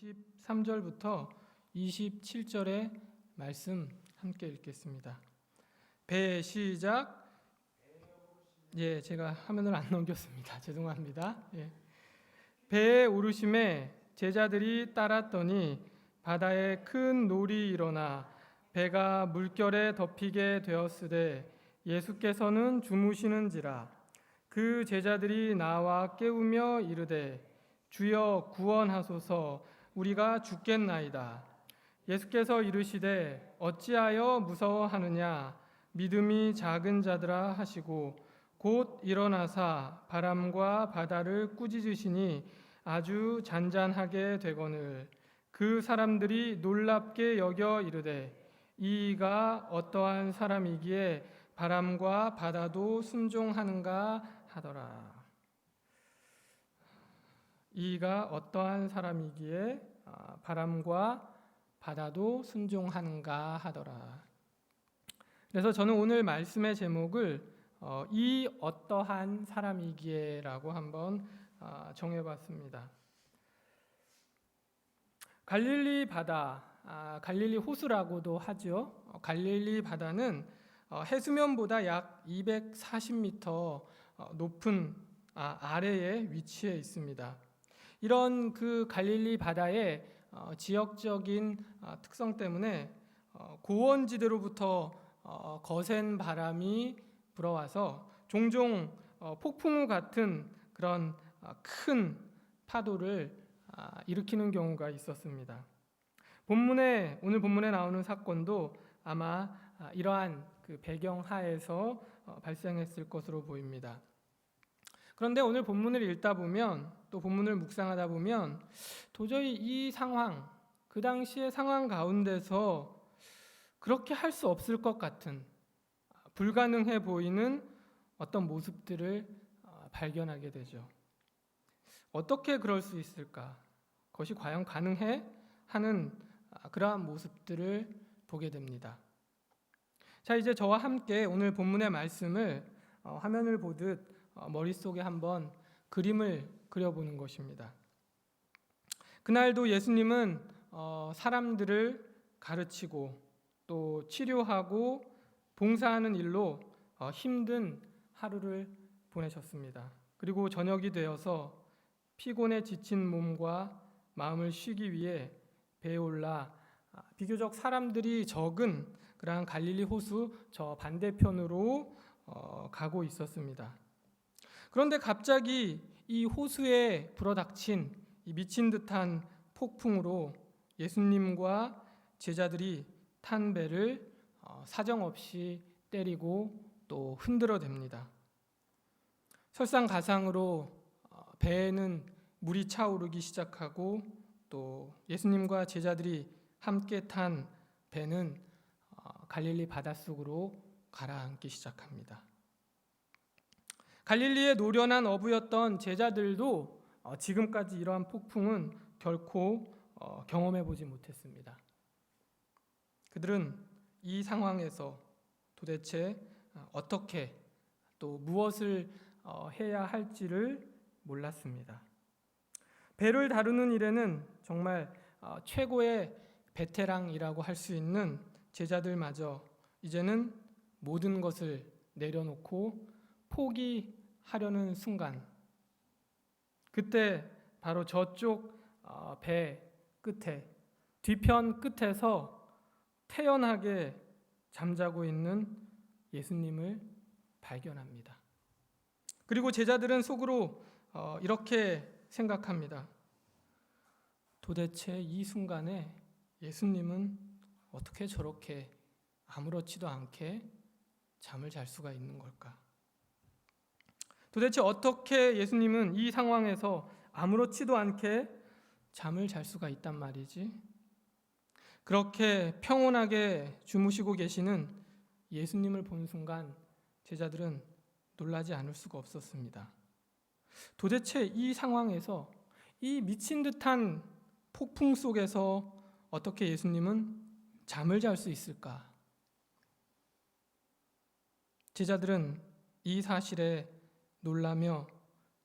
23절부터 27절의 말씀 함께 읽겠습니다. 배 시작. 제가 화면을 안 넘겼습니다. 죄송합니다. 배에 오르심에 제자들이 따랐더니 바다에 큰 놀이 일어나 배가 물결에 덮이게 되었으되 예수께서는 주무시는지라. 그 제자들이 나와 깨우며 이르되 주여 구원하소서, 우리가 죽겠나이다. 예수께서 이르시되 어찌하여 무서워하느냐, 믿음이 작은 자들아 하시고 곧 일어나사 바람과 바다를 꾸짖으시니 아주 잔잔하게 되거늘. 그 사람들이 놀랍게 여겨 이르되 이가 어떠한 사람이기에 바람과 바다도 순종하는가 하더라. 이가 어떠한 사람이기에 바람과 바다도 순종하는가 하더라. 그래서 저는 오늘 말씀의 제목을 이 어떠한 사람이기에라고 한번 정해봤습니다. 갈릴리 바다, 갈릴리 호수라고도 하죠. 갈릴리 바다는 해수면보다 약 240m 높은 아래에 위치해 있습니다. 이런 그 갈릴리 바다의 지역적인 특성 때문에 고원지대로부터 거센 바람이 불어와서 종종 폭풍우 같은 그런 큰 파도를 일으키는 경우가 있었습니다. 오늘 본문에 나오는 사건도 아마 이러한 그 배경 하에서 발생했을 것으로 보입니다. 그런데 오늘 본문을 읽다 보면, 또 본문을 묵상하다 보면 도저히 이 상황, 그 당시의 상황 가운데서 그렇게 할 수 없을 것 같은, 불가능해 보이는 어떤 모습들을 발견하게 되죠. 어떻게 그럴 수 있을까? 그것이 과연 가능해? 하는 그러한 모습들을 보게 됩니다. 자, 이제 저와 함께 오늘 본문의 말씀을 화면을 보듯 머릿속에 한번 그림을 그려보는 것입니다. 그날도 예수님은 사람들을 가르치고 또 치료하고 봉사하는 일로 힘든 하루를 보내셨습니다. 그리고 저녁이 되어서 피곤에 지친 몸과 마음을 쉬기 위해 배에 올라 비교적 사람들이 적은 그러한 갈릴리 호수 저 반대편으로 가고 있었습니다. 그런데 갑자기 이 호수에 불어닥친 이 미친 듯한 폭풍으로 예수님과 제자들이 탄 배를 사정없이 때리고 또 흔들어댑니다. 설상가상으로 배에는 물이 차오르기 시작하고 또 예수님과 제자들이 함께 탄 배는 갈릴리 바닷속으로 가라앉기 시작합니다. 갈릴리의 노련한 어부였던 제자들도 지금까지 이러한 폭풍은 결코 경험해 보지 못했습니다. 그들은 이 상황에서 도대체 어떻게 또 무엇을 해야 할지를 몰랐습니다. 배를 다루는 일에는 정말 최고의 베테랑이라고 할 수 있는 제자들마저 이제는 모든 것을 내려놓고 포기하려는 순간, 그때 바로 저쪽 배 끝에, 뒤편 끝에서 태연하게 잠자고 있는 예수님을 발견합니다. 그리고 제자들은 속으로 이렇게 생각합니다. 도대체 이 순간에 예수님은 어떻게 저렇게 아무렇지도 않게 잠을 잘 수가 있는 걸까? 도대체 어떻게 예수님은 이 상황에서 아무렇지도 않게 잠을 잘 수가 있단 말이지? 그렇게 평온하게 주무시고 계시는 예수님을 본 순간 제자들은 놀라지 않을 수가 없었습니다. 도대체 이 상황에서, 이 미친 듯한 폭풍 속에서 어떻게 예수님은 잠을 잘 수 있을까? 제자들은 이 사실에 놀라며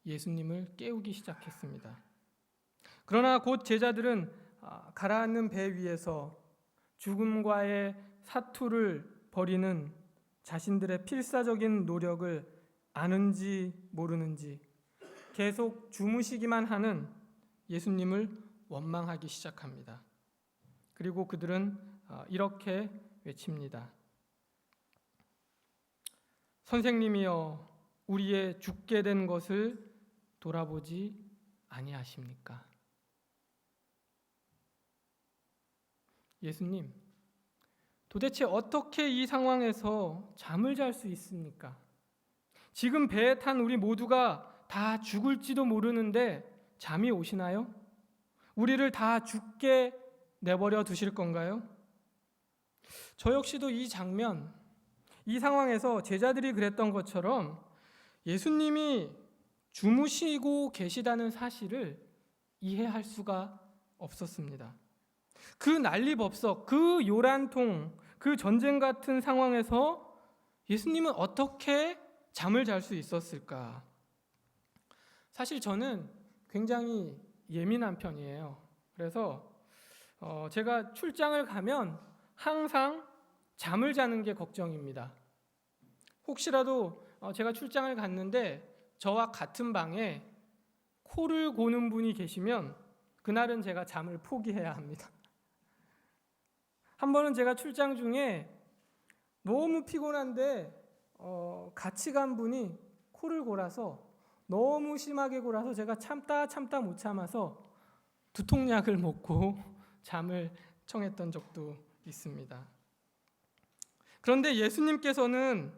예수님을 깨우기 시작했습니다. 그러나 곧 제자들은 가라앉는 배 위에서 죽음과의 사투를 벌이는 자신들의 필사적인 노력을 아는지 모르는지 계속 주무시기만 하는 예수님을 원망하기 시작합니다. 그리고 그들은 이렇게 외칩니다. 선생님이여, 우리의 죽게 된 것을 돌아보지 아니하십니까? 예수님, 도대체 어떻게 이 상황에서 잠을 잘 수 있습니까? 지금 배에 탄 우리 모두가 다 죽을지도 모르는데 잠이 오시나요? 우리를 다 죽게 내버려 두실 건가요? 저 역시도 이 장면, 이 상황에서 제자들이 그랬던 것처럼 예수님이 주무시고 계시다는 사실을 이해할 수가 없었습니다. 그 난리법석, 그 요란통, 그 전쟁 같은 상황에서 예수님은 어떻게 잠을 잘 수 있었을까? 사실 저는 굉장히 예민한 편이에요. 그래서 제가 출장을 가면 항상 잠을 자는 게 걱정입니다. 혹시라도 제가 출장을 갔는데 저와 같은 방에 코를 고는 분이 계시면 그날은 제가 잠을 포기해야 합니다. 한 번은 제가 출장 중에 너무 피곤한데 같이 간 분이 코를 골아서 너무 심하게 골아서 제가 참다 못 참아서 두통약을 먹고 잠을 청했던 적도 있습니다. 그런데 예수님께서는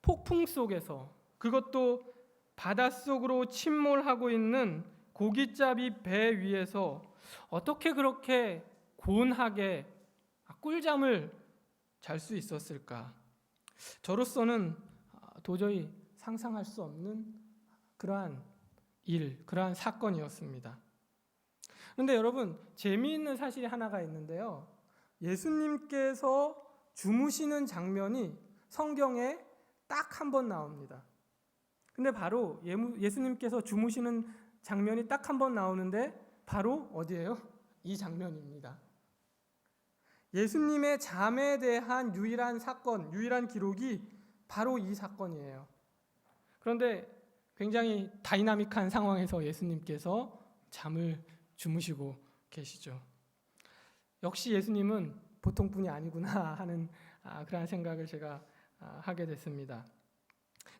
폭풍 속에서, 그것도 바닷속으로 침몰하고 있는 고깃잡이 배 위에서 어떻게 그렇게 고운하게 꿀잠을 잘 수 있었을까? 저로서는 도저히 상상할 수 없는 그러한 그러한 사건이었습니다. 그런데 여러분, 재미있는 사실이 하나가 있는데요. 예수님께서 주무시는 장면이 성경에 딱 한 번 나옵니다. 근데 바로 예수님께서 주무시는 장면이 딱 한 번 나오는데 바로 어디예요? 이 장면입니다. 예수님의 잠에 대한 유일한 사건, 유일한 기록이 바로 이 사건이에요. 그런데 굉장히 다이나믹한 상황에서 예수님께서 잠을 주무시고 계시죠. 역시 예수님은 보통 분이 아니구나 하는 그런 생각을 제가 하게 됐습니다.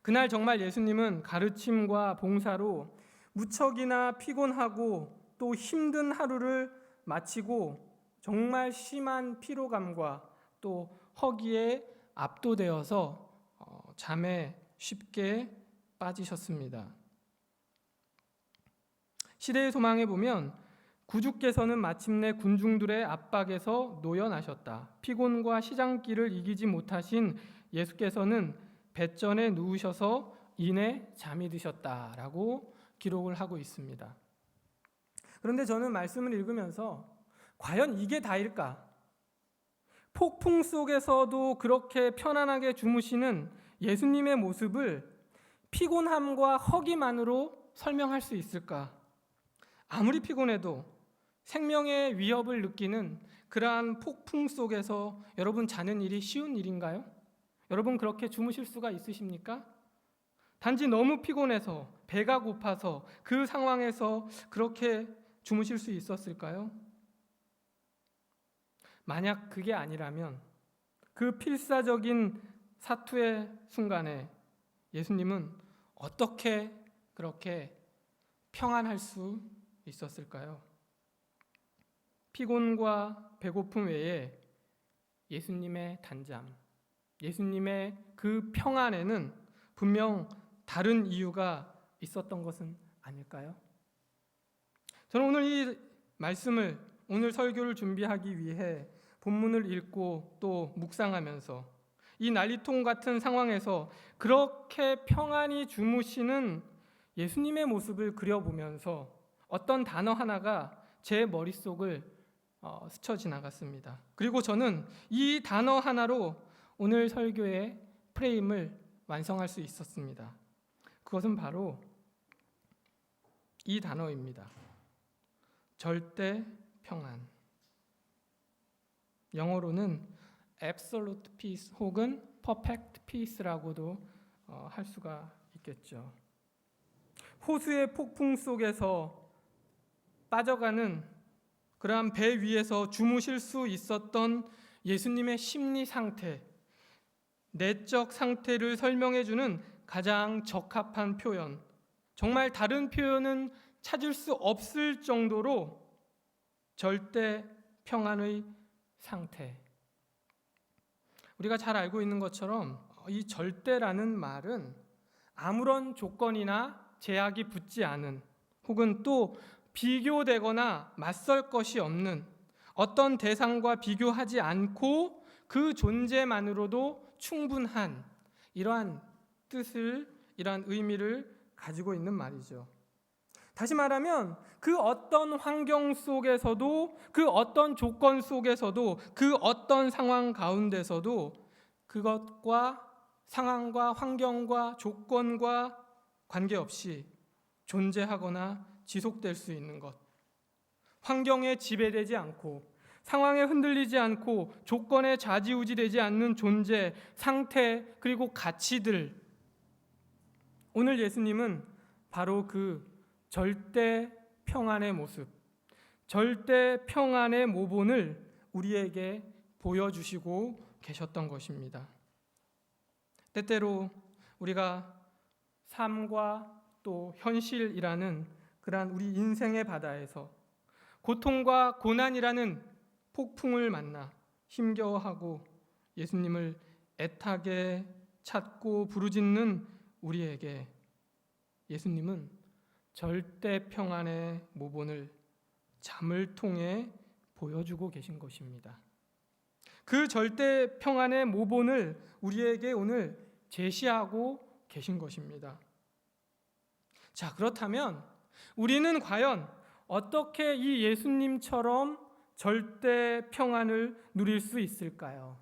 그날 정말 예수님은 가르침과 봉사로 무척이나 피곤하고 또 힘든 하루를 마치고 정말 심한 피로감과 또 허기에 압도되어서 잠에 쉽게 빠지셨습니다. 시대의 소망에 보면 구주께서는 마침내 군중들의 압박에서 놓여나셨다. 피곤과 시장길을 이기지 못하신 예수께서는 뱃전에 누우셔서 이내 잠이 드셨다라고 기록을 하고 있습니다. 그런데 저는 말씀을 읽으면서 과연 이게 다일까? 폭풍 속에서도 그렇게 편안하게 주무시는 예수님의 모습을 피곤함과 허기만으로 설명할 수 있을까? 아무리 피곤해도 생명의 위협을 느끼는 그러한 폭풍 속에서 여러분 자는 일이 쉬운 일인가요? 여러분 그렇게 주무실 수가 있으십니까? 단지 너무 피곤해서 배가 고파서 그 상황에서 그렇게 주무실 수 있었을까요? 만약 그게 아니라면 그 필사적인 사투의 순간에 예수님은 어떻게 그렇게 평안할 수 있었을까요? 피곤과 배고픔 외에 예수님의 단잠, 예수님의 그 평안에는 분명 다른 이유가 있었던 것은 아닐까요? 저는 오늘 이 말씀을, 오늘 설교를 준비하기 위해 본문을 읽고 또 묵상하면서 이 난리통 같은 상황에서 그렇게 평안히 주무시는 예수님의 모습을 그려보면서 어떤 단어 하나가 제 머릿속을 스쳐 지나갔습니다. 그리고 저는 이 단어 하나로 오늘 설교의 프레임을 완성할 수 있었습니다. 그것은 바로 이 단어입니다. 절대 평안. 영어로는 absolute peace 혹은 perfect peace라고도 할 수가 있겠죠. 호수의 폭풍 속에서 빠져가는 그러한 배 위에서 주무실 수 있었던 예수님의 심리 상태, 내적 상태를 설명해주는 가장 적합한 표현, 정말 다른 표현은 찾을 수 없을 정도로 절대 평안의 상태. 우리가 잘 알고 있는 것처럼 이 절대라는 말은 아무런 조건이나 제약이 붙지 않은, 혹은 또 비교되거나 맞설 것이 없는, 어떤 대상과 비교하지 않고 그 존재만으로도 충분한, 이러한 뜻을, 이러한 의미를 가지고 있는 말이죠. 다시 말하면 그 어떤 환경 속에서도, 그 어떤 조건 속에서도, 그 어떤 상황 가운데서도 그것과 상황과 환경과 조건과 관계없이 존재하거나 지속될 수 있는 것, 환경에 지배되지 않고 상황에 흔들리지 않고 조건에 좌지우지되지 않는 존재, 상태, 그리고 가치들. 오늘 예수님은 바로 그 절대 평안의 모습, 절대 평안의 모본을 우리에게 보여주시고 계셨던 것입니다. 때때로 우리가 삶과 또 현실이라는 그러한 우리 인생의 바다에서 고통과 고난이라는 폭풍을 만나 힘겨워하고 예수님을 애타게 찾고 부르짖는 우리에게 예수님은 절대 평안의 모본을 잠을 통해 보여주고 계신 것입니다. 그 절대 평안의 모본을 우리에게 오늘 제시하고 계신 것입니다. 자, 그렇다면 우리는 과연 어떻게 이 예수님처럼 절대 평안을 누릴 수 있을까요?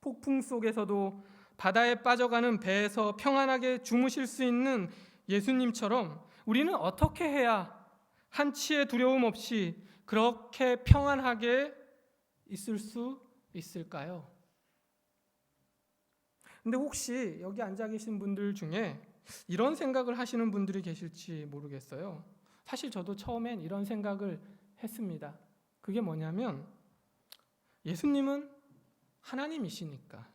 폭풍 속에서도 바다에 빠져가는 배에서 평안하게 주무실 수 있는 예수님처럼 우리는 어떻게 해야 한치의 두려움 없이 그렇게 평안하게 있을 수 있을까요? 근데 혹시 여기 앉아 계신 분들 중에 이런 생각을 하시는 분들이 계실지 모르겠어요. 사실 저도 처음엔 이런 생각을 했습니다. 그게 뭐냐면 예수님은 하나님이시니까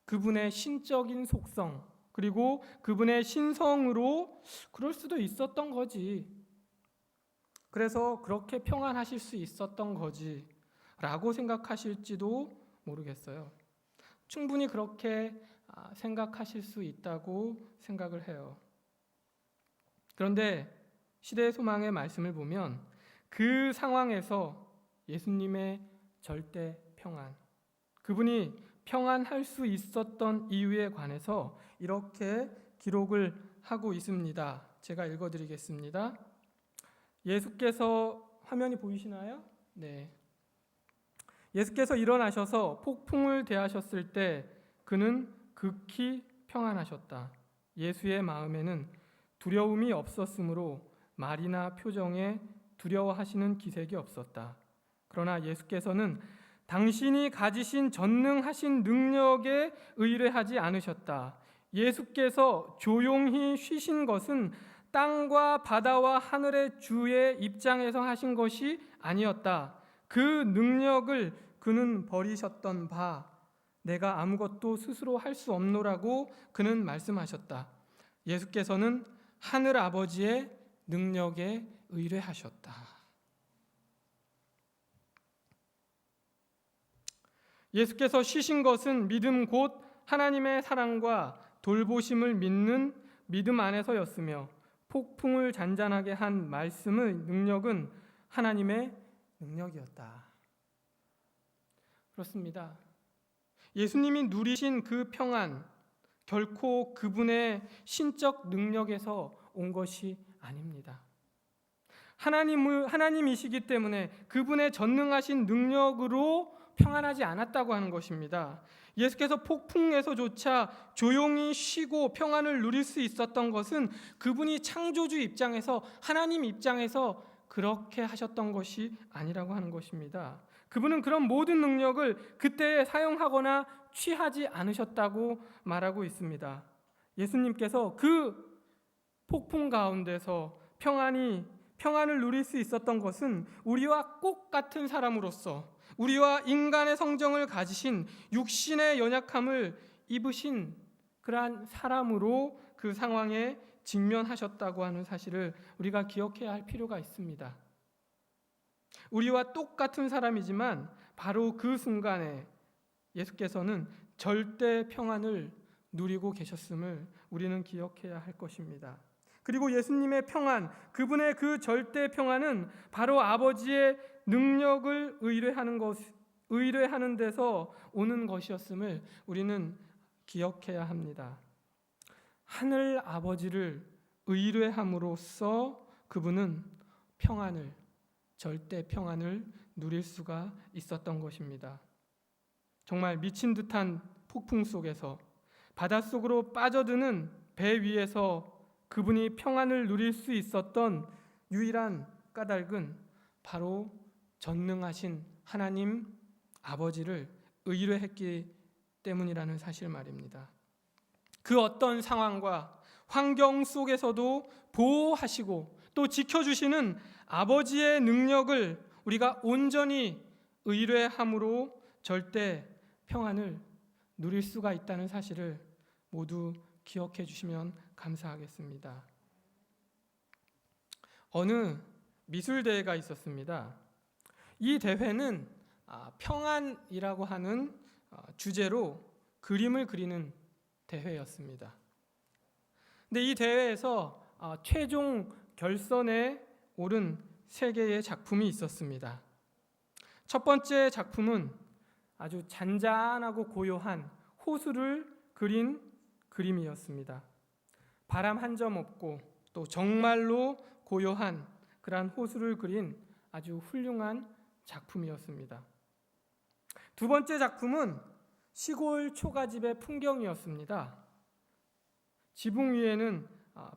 그분의 신적인 속성 그리고 그분의 신성으로 그럴 수도 있었던 거지. 그래서 그렇게 평안하실 수 있었던 거지 라고 생각하실지도 모르겠어요. 충분히 그렇게 생각하실 수 있다고 생각을 해요. 그런데 시대의 소망의 말씀을 보면 그 상황에서 예수님의 절대 평안, 그분이 평안할 수 있었던 이유에 관해서 이렇게 기록을 하고 있습니다. 제가 읽어드리겠습니다. 예수께서, 화면이 보이시나요? 네. 예수께서 일어나셔서 폭풍을 대하셨을 때 그는 극히 평안하셨다. 예수의 마음에는 두려움이 없었으므로 말이나 표정에 두려워하시는 기색이 없었다. 그러나 예수께서는 당신이 가지신 전능하신 능력에 의뢰하지 않으셨다. 예수께서 조용히 쉬신 것은 땅과 바다와 하늘의 주의 입장에서 하신 것이 아니었다. 그 능력을 그는 버리셨던 바 내가 아무것도 스스로 할 수 없노라고 그는 말씀하셨다. 예수께서는 하늘 아버지의 능력에 의뢰하셨다. 예수께서 쉬신 것은 믿음 곧 하나님의 사랑과 돌보심을 믿는 믿음 안에서였으며 폭풍을 잔잔하게 한 말씀의 능력은 하나님의 능력이었다. 그렇습니다. 예수님이 누리신 그 평안 결코 그분의 신적 능력에서 온 것이 아닙니다. 하나님이시기 때문에 그분의 전능하신 능력으로 평안하지 않았다고 하는 것입니다. 예수께서 폭풍에서조차 조용히 쉬고 평안을 누릴 수 있었던 것은 그분이 창조주 입장에서, 하나님 입장에서 그렇게 하셨던 것이 아니라고 하는 것입니다. 그분은 그런 모든 능력을 그때에 사용하거나 취하지 않으셨다고 말하고 있습니다. 예수님께서 그 폭풍 가운데서 평안을 누릴 수 있었던 것은 우리와 꼭 같은 사람으로서 우리와 인간의 성정을 가지신 육신의 연약함을 입으신 그러한 사람으로 그 상황에 직면하셨다고 하는 사실을 우리가 기억해야 할 필요가 있습니다. 우리와 똑같은 사람이지만 바로 그 순간에 예수께서는 절대 평안을 누리고 계셨음을 우리는 기억해야 할 것입니다. 그리고 예수님의 평안, 그분의 그 절대 평안은 바로 아버지의 능력을 의뢰하는 데서 오는 것이었음을 우리는 기억해야 합니다. 하늘 아버지를 의뢰함으로써 그분은 절대 평안을 누릴 수가 있었던 것입니다. 정말 미친 듯한 폭풍 속에서 바닷속으로 빠져드는 배 위에서 그분이 평안을 누릴 수 있었던 유일한 까닭은 바로 전능하신 하나님 아버지를 의뢰했기 때문이라는 사실 말입니다. 그 어떤 상황과 환경 속에서도 보호하시고 또 지켜주시는 아버지의 능력을 우리가 온전히 의뢰함으로 절대 평안을 누릴 수가 있다는 사실을 모두 기억해 주시면 감사하겠습니다. 어느 미술대회가 있었습니다. 이 대회는 평안이라고 하는 주제로 그림을 그리는 대회였습니다. 근데 이 대회에서 최종 결선에 오른 3개의 작품이 있었습니다. 첫 번째 작품은 아주 잔잔하고 고요한 호수를 그린 그림이었습니다. 바람 한 점 없고 또 정말로 고요한 그러한 호수를 그린 아주 훌륭한 작품이었습니다. 두 번째 작품은 시골 초가집의 풍경이었습니다. 지붕 위에는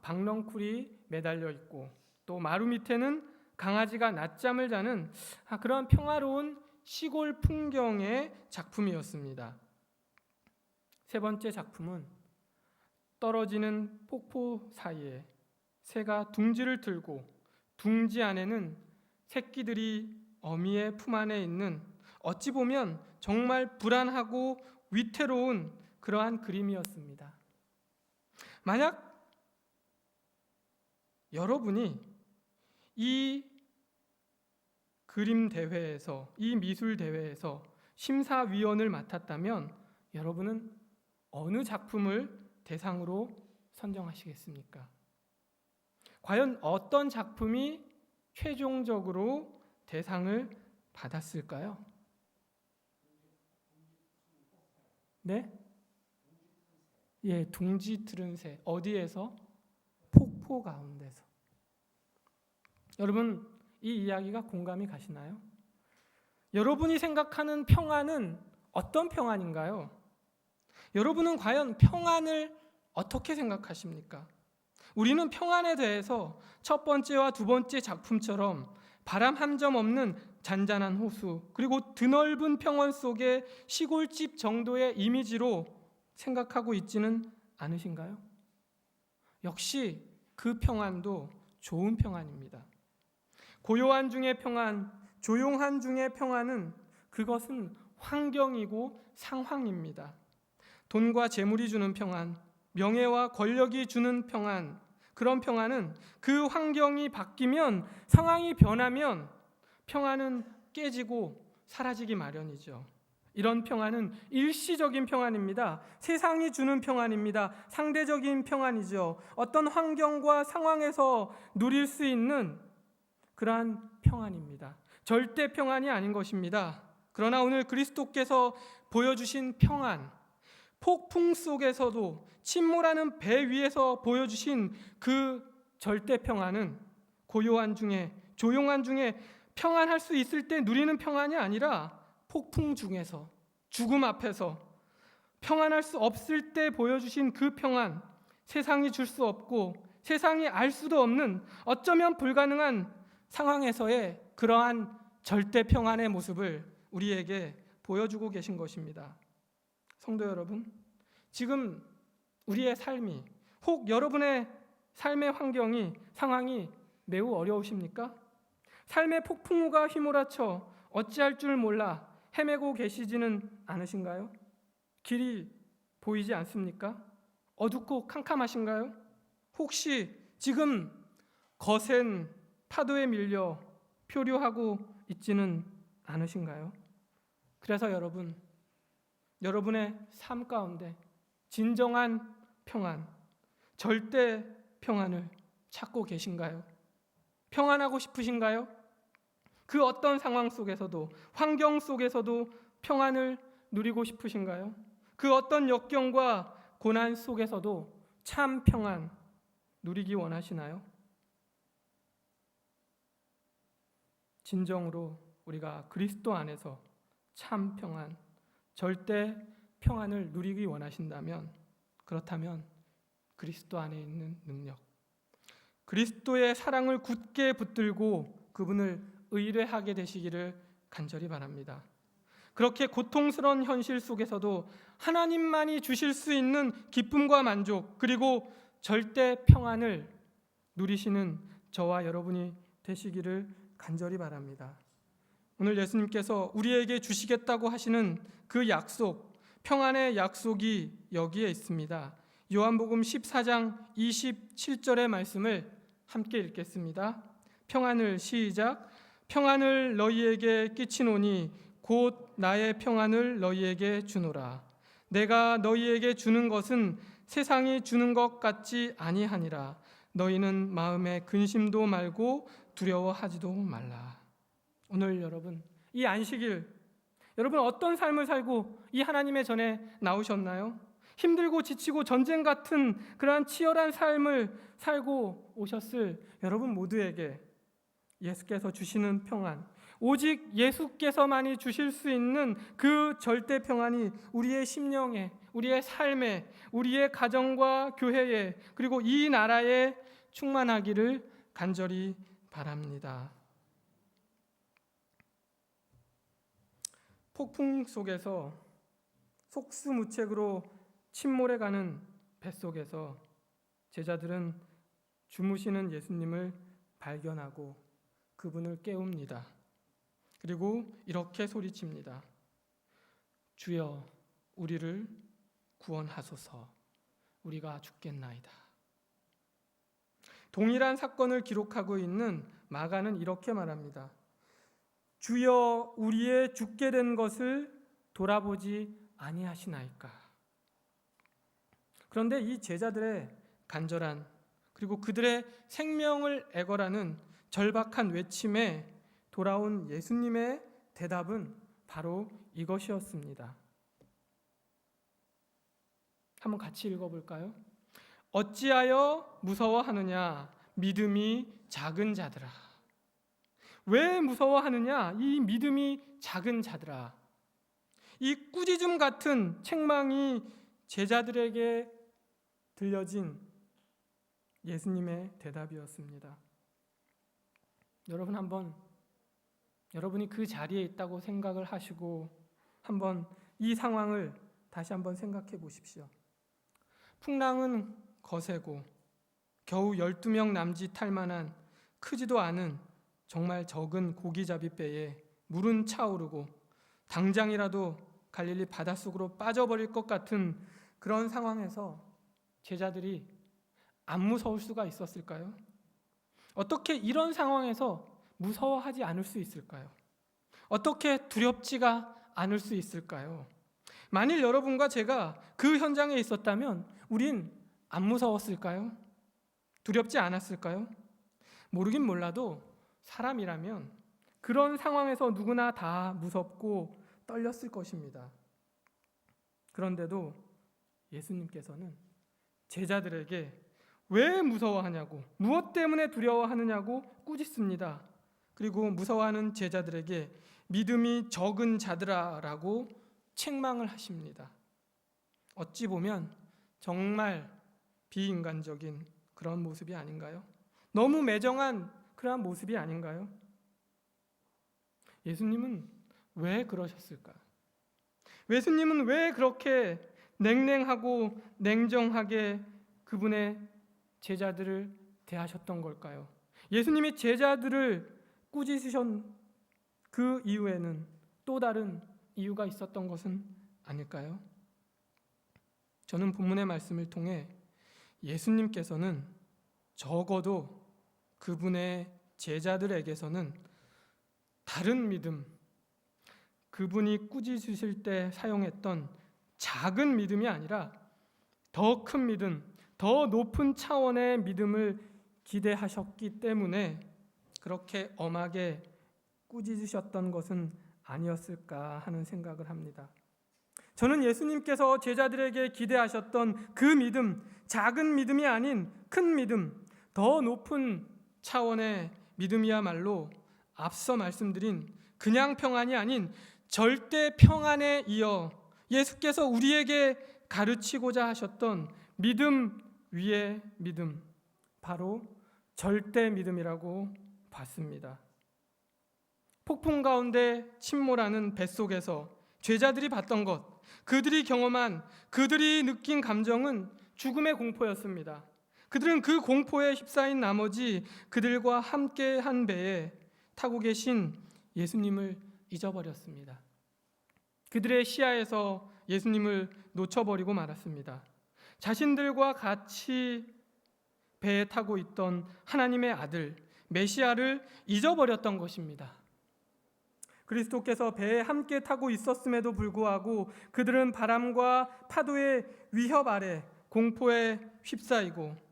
박넝쿨이 매달려 있고 또 마루 밑에는 강아지가 낮잠을 자는 그런 평화로운 시골 풍경의 작품이었습니다. 세 번째 작품은 떨어지는 폭포 사이에 새가 둥지를 틀고 둥지 안에는 새끼들이 어미의 품 안에 있는 어찌 보면 정말 불안하고 위태로운 그러한 그림이었습니다. 만약 여러분이 이 그림 대회에서, 이 미술 대회에서 심사위원을 맡았다면 여러분은 어느 작품을 대상으로 선정하시겠습니까? 과연 어떤 작품이 최종적으로 대상을 받았을까요? 네? 예, 둥지 틀은 새. 어디에서? 폭포 가운데서. 여러분, 이 이야기가 공감이 가시나요? 여러분이 생각하는 평안은 어떤 평안인가요? 여러분은 과연 평안을 어떻게 생각하십니까? 우리는 평안에 대해서 첫 번째와 두 번째 작품처럼 바람 한 점 없는 잔잔한 호수, 그리고 드넓은 평원 속의 시골집 정도의 이미지로 생각하고 있지는 않으신가요? 역시 그 평안도 좋은 평안입니다. 고요한 중의 평안, 조용한 중의 평안은 그것은 환경이고 상황입니다. 돈과 재물이 주는 평안, 명예와 권력이 주는 평안, 그런 평안은 그 환경이 바뀌면, 상황이 변하면 평안은 깨지고 사라지기 마련이죠. 이런 평안은 일시적인 평안입니다. 세상이 주는 평안입니다. 상대적인 평안이죠. 어떤 환경과 상황에서 누릴 수 있는 그러한 평안입니다. 절대 평안이 아닌 것입니다. 그러나 오늘 그리스도께서 보여주신 평안, 폭풍 속에서도 침몰하는 배 위에서 보여주신 그 절대 평안은 고요한 중에, 조용한 중에 평안할 수 있을 때 누리는 평안이 아니라 폭풍 중에서, 죽음 앞에서 평안할 수 없을 때 보여주신 그 평안, 세상이 줄 수 없고 세상이 알 수도 없는, 어쩌면 불가능한 상황에서의 그러한 절대 평안의 모습을 우리에게 보여주고 계신 것입니다. 성도 여러분, 지금 우리의 삶이, 혹 여러분의 삶의 환경이, 상황이 매우 어려우십니까? 삶의 폭풍우가 휘몰아쳐 어찌할 줄 몰라 헤매고 계시지는 않으신가요? 길이 보이지 않습니까? 어둡고 캄캄하신가요? 혹시 지금 거센 파도에 밀려 표류하고 있지는 않으신가요? 그래서 여러분의 삶 가운데 진정한 평안, 절대 평안을 찾고 계신가요? 평안하고 싶으신가요? 그 어떤 상황 속에서도, 환경 속에서도 평안을 누리고 싶으신가요? 그 어떤 역경과 고난 속에서도 참 평안 누리기 원하시나요? 진정으로 우리가 그리스도 안에서 참 평안, 절대 평안을 누리기 원하신다면, 그렇다면 그리스도 안에 있는 능력, 그리스도의 사랑을 굳게 붙들고 그분을 의뢰하게 되시기를 간절히 바랍니다. 그렇게 고통스러운 현실 속에서도 하나님만이 주실 수 있는 기쁨과 만족, 그리고 절대 평안을 누리시는 저와 여러분이 되시기를 간절히 바랍니다. 오늘 예수님께서 우리에게 주시겠다고 하시는 그 약속, 평안의 약속이 여기에 있습니다. 요한복음 14장 27절의 말씀을 함께 읽겠습니다. 평안을 시작. 평안을 너희에게 끼치노니 곧 나의 평안을 너희에게 주노라. 내가 너희에게 주는 것은 세상이 주는 것 같지 아니하니라. 너희는 마음에 근심도 말고 두려워하지도 말라. 오늘 여러분, 이 안식일 여러분 어떤 삶을 살고 이 하나님의 전에 나오셨나요? 힘들고 지치고 전쟁 같은 그러한 치열한 삶을 살고 오셨을 여러분 모두에게 예수께서 주시는 평안, 오직 예수께서만이 주실 수 있는 그 절대 평안이 우리의 심령에, 우리의 삶에, 우리의 가정과 교회에, 그리고 이 나라에 충만하기를 간절히 바랍니다. 폭풍 속에서 속수무책으로 침몰해가는 뱃속에서 제자들은 주무시는 예수님을 발견하고 그분을 깨웁니다. 그리고 이렇게 소리칩니다. 주여, 우리를 구원하소서. 우리가 죽겠나이다. 동일한 사건을 기록하고 있는 마가는 이렇게 말합니다. 주여, 우리의 죽게 된 것을 돌아보지 아니하시나이까. 그런데 이 제자들의 간절한, 그리고 그들의 생명을 애걸하는 절박한 외침에 돌아온 예수님의 대답은 바로 이것이었습니다. 한번 같이 읽어볼까요? 어찌하여 무서워하느냐, 믿음이 작은 자들아. 왜 무서워하느냐, 이 믿음이 작은 자들아. 이 꾸짖음 같은 책망이 제자들에게 들려진 예수님의 대답이었습니다. 여러분 한번 여러분이 그 자리에 있다고 생각을 하시고 한번 이 상황을 다시 한번 생각해 보십시오. 풍랑은 거세고 겨우 12명 남짓할 만한 크지도 않은 정말 적은 고기잡이 배에 물은 차오르고 당장이라도 갈릴리 바닷속으로 빠져버릴 것 같은 그런 상황에서 제자들이 안 무서울 수가 있었을까요? 어떻게 이런 상황에서 무서워하지 않을 수 있을까요? 어떻게 두렵지가 않을 수 있을까요? 만일 여러분과 제가 그 현장에 있었다면 우린 안 무서웠을까요? 두렵지 않았을까요? 모르긴 몰라도 사람이라면 그런 상황에서 누구나 다 무섭고 떨렸을 것입니다. 그런데도 예수님께서는 제자들에게 왜 무서워하냐고, 무엇 때문에 두려워하느냐고 꾸짖습니다. 그리고 무서워하는 제자들에게 믿음이 적은 자들아라고 책망을 하십니다. 어찌 보면 정말 비인간적인 그런 모습이 아닌가요? 너무 매정한 그러한 모습이 아닌가요? 예수님은 왜 그러셨을까? 예수님은 왜 그렇게 냉랭하고 냉정하게 그분의 제자들을 대하셨던 걸까요? 예수님이 제자들을 꾸짖으신 그 이유에는 또 다른 이유가 있었던 것은 아닐까요? 저는 본문의 말씀을 통해 예수님께서는 적어도 그분의 제자들에게서는 다른 믿음, 그분이 꾸짖으실 때 사용했던 작은 믿음이 아니라 더 큰 믿음, 더 높은 차원의 믿음을 기대하셨기 때문에 그렇게 엄하게 꾸짖으셨던 것은 아니었을까 하는 생각을 합니다. 저는 예수님께서 제자들에게 기대하셨던 그 믿음, 작은 믿음이 아닌 큰 믿음, 더 높은 차원의 믿음이야말로 앞서 말씀드린 그냥 평안이 아닌 절대 평안에 이어 예수께서 우리에게 가르치고자 하셨던 믿음 위의 믿음, 바로 절대 믿음이라고 봤습니다. 폭풍 가운데 침몰하는 뱃속에서 제자들이 봤던 것, 그들이 경험한, 그들이 느낀 감정은 죽음의 공포였습니다. 그들은 그 공포에 휩싸인 나머지 그들과 함께 한 배에 타고 계신 예수님을 잊어버렸습니다. 그들의 시야에서 예수님을 놓쳐버리고 말았습니다. 자신들과 같이 배에 타고 있던 하나님의 아들 메시아를 잊어버렸던 것입니다. 그리스도께서 배에 함께 타고 있었음에도 불구하고 그들은 바람과 파도의 위협 아래 공포에 휩싸이고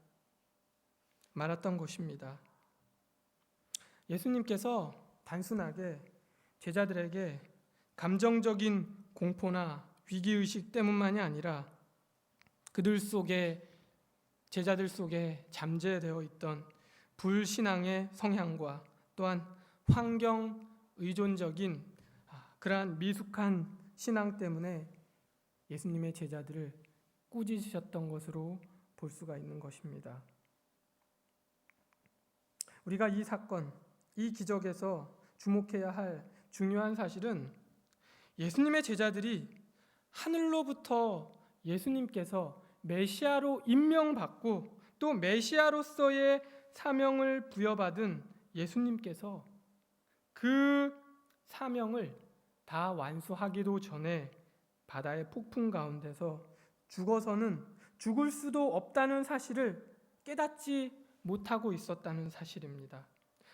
말았던 것입니다. 예수님께서 단순하게 제자들에게 감정적인 공포나 위기의식 때문만이 아니라 그들 속에, 제자들 속에 잠재되어 있던 불신앙의 성향과 또한 환경 의존적인 그러한 미숙한 신앙 때문에 예수님의 제자들을 꾸짖으셨던 것으로 볼 수가 있는 것입니다. 우리가 이 사건, 이 기적에서 주목해야 할 중요한 사실은 예수님의 제자들이 하늘로부터 예수님께서 메시아로 임명받고 또 메시아로서의 사명을 부여받은 예수님께서 그 사명을 다 완수하기도 전에 바다의 폭풍 가운데서 죽어서는 죽을 수도 없다는 사실을 깨닫지 못하고 있었다는 사실입니다.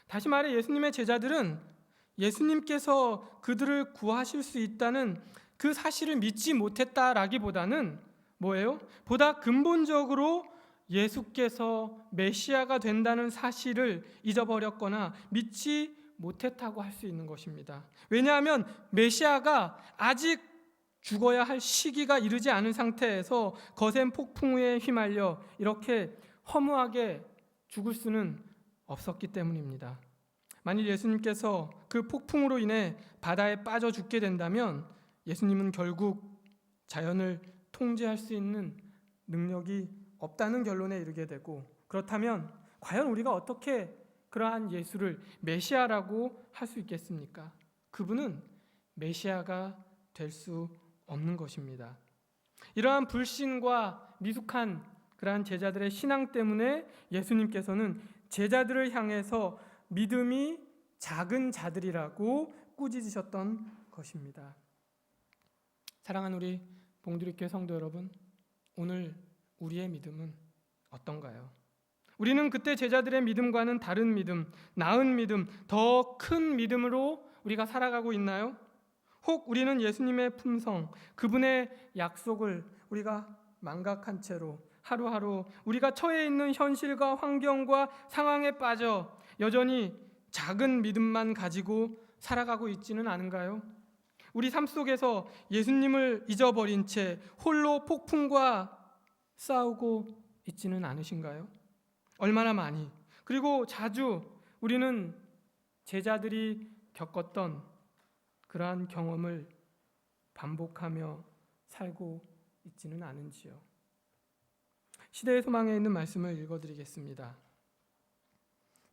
다시 말해 예수님의 제자들은 예수님께서 그들을 구하실 수 있다는 그 사실을 믿지 못했다라기보다는 뭐예요? 보다 근본적으로 예수께서 메시아가 된다는 사실을 잊어버렸거나 믿지 못했다고 할 수 있는 것입니다. 왜냐하면 메시아가 아직 죽어야 할 시기가 이르지 않은 상태에서 거센 폭풍우에 휘말려 이렇게 허무하게 죽을 수는 없었기 때문입니다. 만일 예수님께서 그 폭풍으로 인해 바다에 빠져 죽게 된다면 예수님은 결국 자연을 통제할 수 있는 능력이 없다는 결론에 이르게 되고, 그렇다면 과연 우리가 어떻게 그러한 예수를 메시아라고 할 수 있겠습니까? 그분은 메시아가 될 수 없는 것입니다. 이러한 불신과 미숙한 그러한 제자들의 신앙 때문에 예수님께서는 제자들을 향해서 믿음이 작은 자들이라고 꾸짖으셨던 것입니다. 사랑하는 우리 봉두리교회 성도 여러분, 오늘 우리의 믿음은 어떤가요? 우리는 그때 제자들의 믿음과는 다른 믿음, 나은 믿음, 더 큰 믿음으로 우리가 살아가고 있나요? 혹 우리는 예수님의 품성, 그분의 약속을 우리가 망각한 채로 하루하루 우리가 처해 있는 현실과 환경과 상황에 빠져 여전히 작은 믿음만 가지고 살아가고 있지는 않은가요? 우리 삶 속에서 예수님을 잊어버린 채 홀로 폭풍과 싸우고 있지는 않으신가요? 얼마나 많이, 그리고 자주 우리는 제자들이 겪었던 그러한 경험을 반복하며 살고 있지는 않은지요. 시대의 소망에 있는 말씀을 읽어드리겠습니다.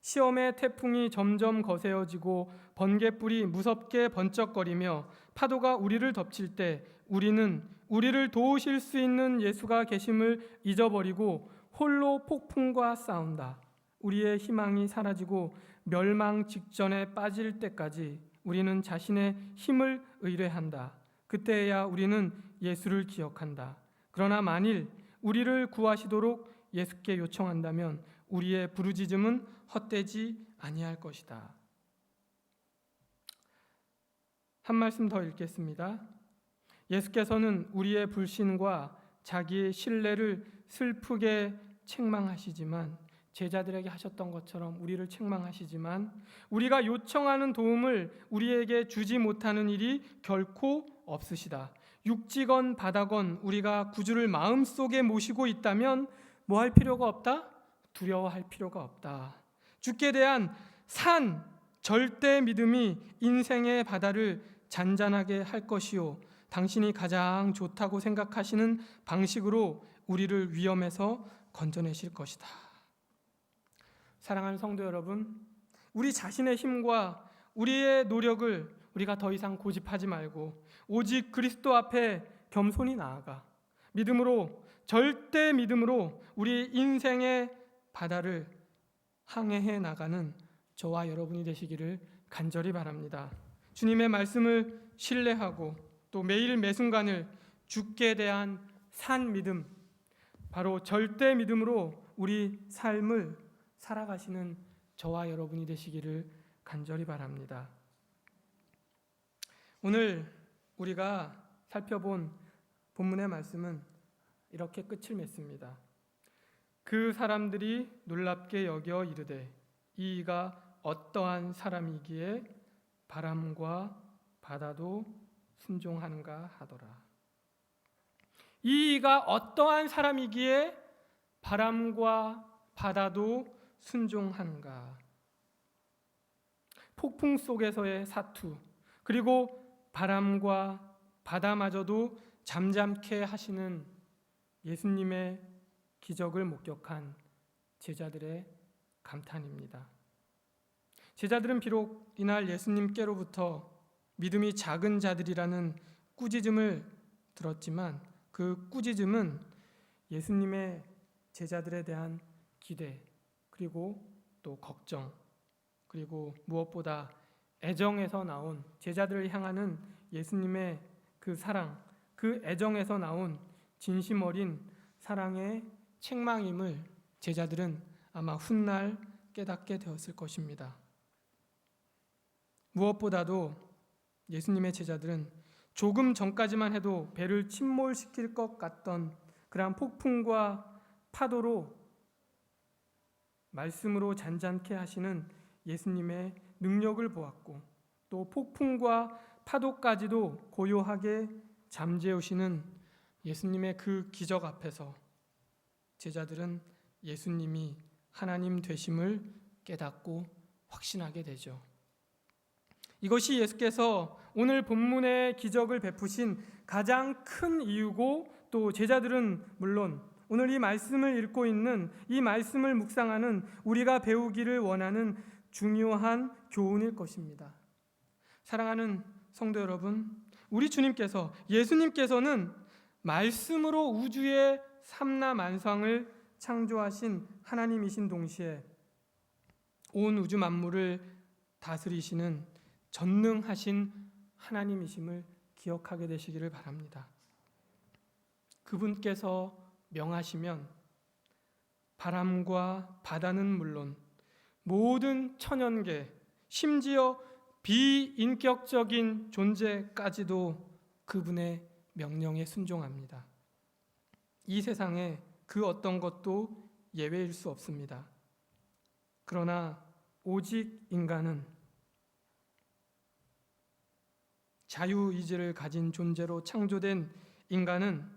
시험의 태풍이 점점 거세어지고 번갯불이 무섭게 번쩍거리며 파도가 우리를 덮칠 때 우리는 우리를 도우실 수 있는 예수가 계심을 잊어버리고 홀로 폭풍과 싸운다. 우리의 희망이 사라지고 멸망 직전에 빠질 때까지 우리는 자신의 힘을 의뢰한다. 그때야 우리는 예수를 기억한다. 그러나 만일 우리를 구하시도록 예수께 요청한다면 우리의 부르짖음은 헛되지 아니할 것이다. 한 말씀 더 읽겠습니다. 예수께서는 우리의 불신과 자기의 신뢰를 슬프게 책망하시지만, 제자들에게 하셨던 것처럼 우리를 책망하시지만, 우리가 요청하는 도움을 우리에게 주지 못하는 일이 결코 없으시다. 육지건 바다건 우리가 구주를 마음속에 모시고 있다면 뭐 할 필요가 없다? 두려워할 필요가 없다. 주께 대한 절대 믿음이 인생의 바다를 잔잔하게 할 것이요, 당신이 가장 좋다고 생각하시는 방식으로 우리를 위험에서 건져내실 것이다. 사랑하는 성도 여러분, 우리 자신의 힘과 우리의 노력을 우리가 더 이상 고집하지 말고 오직 그리스도 앞에 겸손히 나아가 믿음으로, 절대 믿음으로 우리 인생의 바다를 항해해 나가는 저와 여러분이 되시기를 간절히 바랍니다. 주님의 말씀을 신뢰하고 또 매일 매순간을 주께 대한 산 믿음, 바로 절대 믿음으로 우리 삶을 살아가시는 저와 여러분이 되시기를 간절히 바랍니다. 오늘 우리가 살펴본 본문의 말씀은 이렇게 끝을 맺습니다. 그 사람들이 놀랍게 여겨 이르되 이가 어떠한 사람이기에 바람과 바다도 순종하는가 하더라. 이가 어떠한 사람이기에 바람과 바다도 순종하는가. 폭풍 속에서의 사투, 그리고 바람과 바다마저도 잠잠케 하시는 예수님의 기적을 목격한 제자들의 감탄입니다. 제자들은 비록 이날 예수님께로부터 믿음이 작은 자들이라는 꾸짖음을 들었지만 그 꾸짖음은 예수님의 제자들에 대한 기대, 그리고 또 걱정, 그리고 무엇보다 애정에서 나온, 제자들을 향하는 예수님의 그 사랑, 그 애정에서 나온 진심 어린 사랑의 책망임을 제자들은 아마 훗날 깨닫게 되었을 것입니다. 무엇보다도 예수님의 제자들은 조금 전까지만 해도 배를 침몰시킬 것 같던 그러한 폭풍과 파도로 말씀으로 잔잔케 하시는 예수님의 능력을 보았고, 또 폭풍과 파도까지도 고요하게 잠재우시는 예수님의 그 기적 앞에서 제자들은 예수님이 하나님 되심을 깨닫고 확신하게 되죠. 이것이 예수께서 오늘 본문의 기적을 베푸신 가장 큰 이유고, 또 제자들은 물론 오늘 이 말씀을 읽고 있는, 이 말씀을 묵상하는 우리가 배우기를 원하는 중요한 교훈일 것입니다. 사랑하는 성도 여러분, 우리 주님께서, 예수님께서는 말씀으로 우주의 삼라 만상을 창조하신 하나님이신 동시에 온 우주 만물을 다스리시는 전능하신 하나님이심을 기억하게 되시기를 바랍니다. 그분께서 명하시면 바람과 바다는 물론 모든 천연계, 심지어 비인격적인 존재까지도 그분의 명령에 순종합니다. 이 세상에 그 어떤 것도 예외일 수 없습니다. 그러나 오직 인간은 자유의지를 가진 존재로 창조된 인간은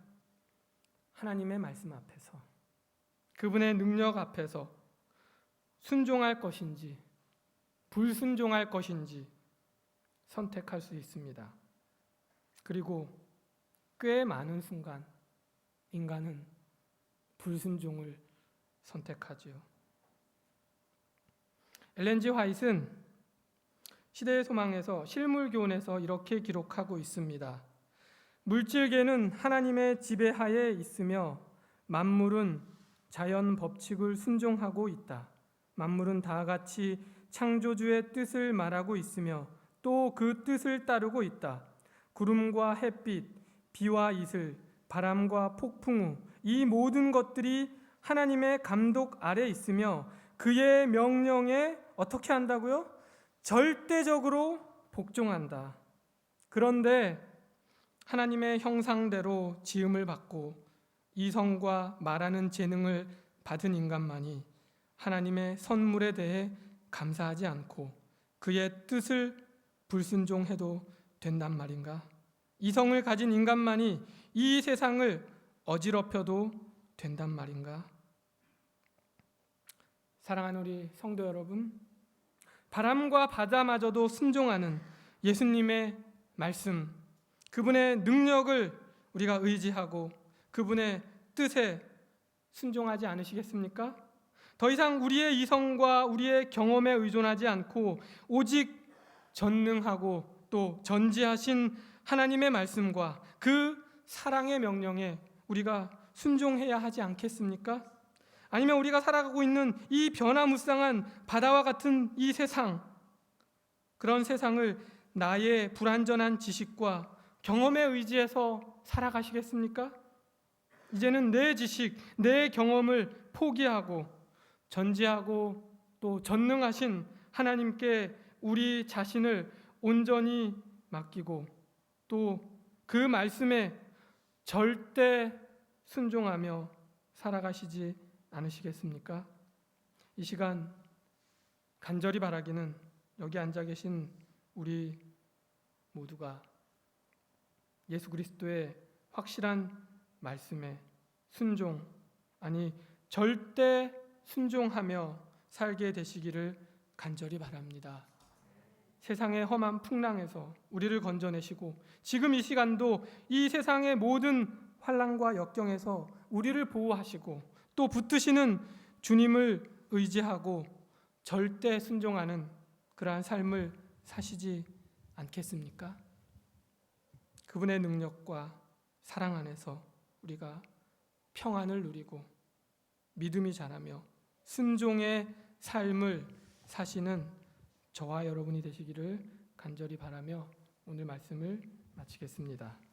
하나님의 말씀 앞에서, 그분의 능력 앞에서 순종할 것인지 불순종할 것인지 선택할 수 있습니다. 그리고 꽤 많은 순간 인간은 불순종을 선택하지요. 엘렌 G 화이트는 시대의 소망에서 실물교훈에서 이렇게 기록하고 있습니다. 물질계는 하나님의 지배하에 있으며 만물은 자연 법칙을 순종하고 있다. 만물은 다 같이 창조주의 뜻을 말하고 있으며 또 그 뜻을 따르고 있다. 구름과 햇빛, 비와 이슬, 바람과 폭풍 후 이 모든 것들이 하나님의 감독 아래 있으며 그의 명령에 어떻게 한다고요? 절대적으로 복종한다. 그런데 하나님의 형상대로 지음을 받고 이성과 말하는 재능을 받은 인간만이 하나님의 선물에 대해 감사하지 않고 그의 뜻을 불순종해도 된단 말인가? 이성을 가진 인간만이 이 세상을 어지럽혀도 된단 말인가? 사랑하는 우리 성도 여러분, 바람과 바다마저도 순종하는 예수님의 말씀, 그분의 능력을 우리가 의지하고 그분의 뜻에 순종하지 않으시겠습니까? 더 이상 우리의 이성과 우리의 경험에 의존하지 않고 오직 전능하고 또 전지하신 하나님의 말씀과 그 사랑의 명령에 우리가 순종해야 하지 않겠습니까? 아니면 우리가 살아가고 있는 이 변화무쌍한 바다와 같은 이 세상, 그런 세상을 나의 불완전한 지식과 경험에 의지해서 살아가시겠습니까? 이제는 내 지식, 내 경험을 포기하고 전지하고 또 전능하신 하나님께 우리 자신을 온전히 맡기고 또 그 말씀에 절대 순종하며 살아가시지 않으시겠습니까? 이 시간 간절히 바라기는 여기 앉아 계신 우리 모두가 예수 그리스도의 확실한 말씀에 순종, 아니 절대 순종하며 살게 되시기를 간절히 바랍니다. 세상의 험한 풍랑에서 우리를 건져내시고 지금 이 시간도 이 세상의 모든 환난과 역경에서 우리를 보호하시고 또 붙드시는 주님을 의지하고 절대 순종하는 그러한 삶을 사시지 않겠습니까? 그분의 능력과 사랑 안에서 우리가 평안을 누리고 믿음이 자라며 순종의 삶을 사시는 저와 여러분이 되시기를 간절히 바라며 오늘 말씀을 마치겠습니다.